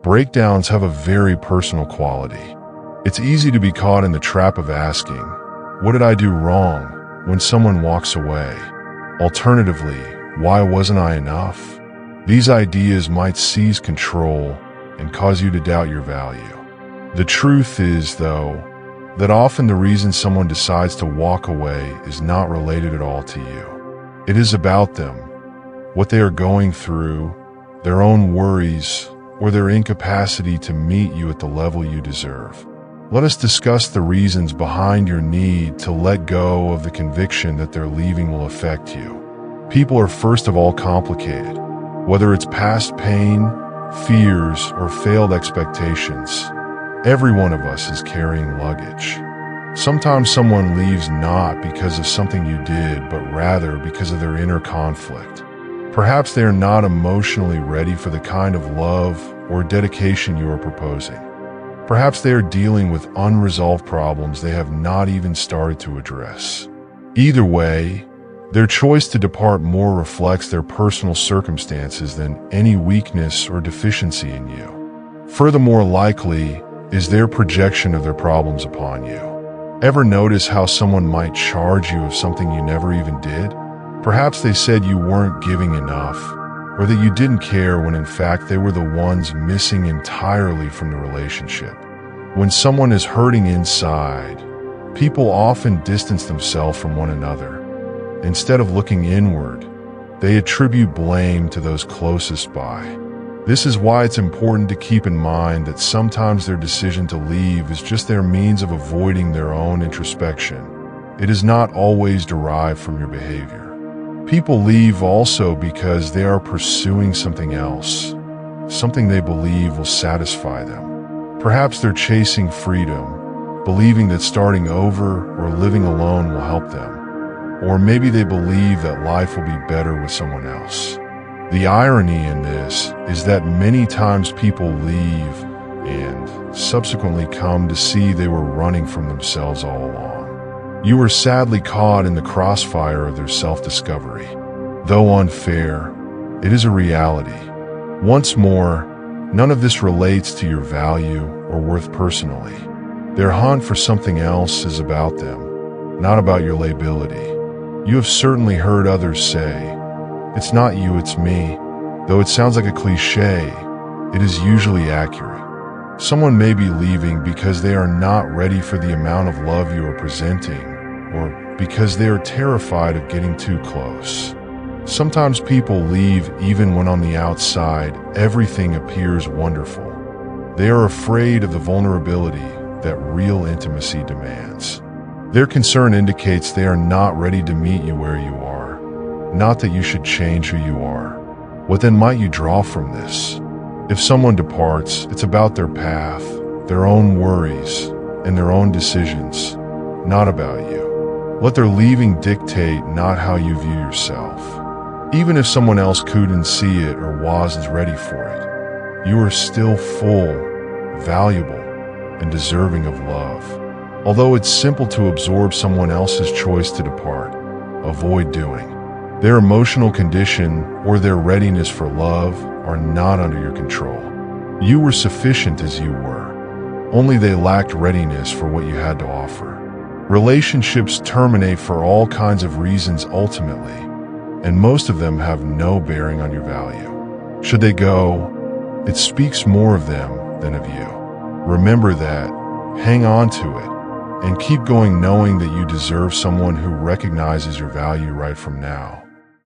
Breakdowns have a very personal quality. It's easy to be caught in the trap of asking, "What did I do wrong?" when someone walks away. Alternatively, "Why wasn't I enough?" These ideas might seize control and cause you to doubt your value. The truth is, though, that often the reason someone decides to walk away is not related at all to you. It is about them, what they are going through, their own worries, or their incapacity to meet you at the level you deserve. Let us discuss the reasons behind your need to let go of the conviction that their leaving will affect you. People are first of all complicated. Whether it's past pain, fears, or failed expectations, every one of us is carrying luggage. Sometimes someone leaves not because of something you did, but rather because of their inner conflict. Perhaps they are not emotionally ready for the kind of love or dedication you are proposing. Perhaps they are dealing with unresolved problems they have not even started to address. Either way, their choice to depart more reflects their personal circumstances than any weakness or deficiency in you. Furthermore likely is their projection of their problems upon you. Ever notice how someone might charge you of something you never even did? Perhaps they said you weren't giving enough, or that you didn't care when in fact they were the ones missing entirely from the relationship. When someone is hurting inside, people often distance themselves from one another. Instead of looking inward, they attribute blame to those closest by. This is why it's important to keep in mind that sometimes their decision to leave is just their means of avoiding their own introspection. It is not always derived from your behavior. People leave also because they are pursuing something else, something they believe will satisfy them. Perhaps they're chasing freedom, believing that starting over or living alone will help them. Or maybe they believe that life will be better with someone else. The irony in this is that many times people leave and subsequently come to see they were running from themselves all along. You were sadly caught in the crossfire of their self-discovery. Though unfair, it is a reality. Once more, none of this relates to your value or worth personally. Their hunt for something else is about them, not about your liability. You have certainly heard others say, "It's not you, it's me." Though it sounds like a cliche, it is usually accurate. Someone may be leaving because they are not ready for the amount of love you are presenting, or because they are terrified of getting too close. Sometimes people leave even when on the outside everything appears wonderful. They are afraid of the vulnerability that real intimacy demands. Their concern indicates they are not ready to meet you where you are, not that you should change who you are. What then might you draw from this? If someone departs, it's about their path, their own worries, and their own decisions, not about you. Let their leaving dictate not how you view yourself. Even if someone else couldn't see it or wasn't ready for it, you are still full, valuable, and deserving of love. Although it's simple to absorb someone else's choice to depart, avoid doing. Their emotional condition or their readiness for love are not under your control. You were sufficient as you were. Only they lacked readiness for what you had to offer. Relationships terminate for all kinds of reasons ultimately, and most of them have no bearing on your value. Should they go, it speaks more of them than of you. Remember that, hang on to it, and keep going knowing that you deserve someone who recognizes your value right from now.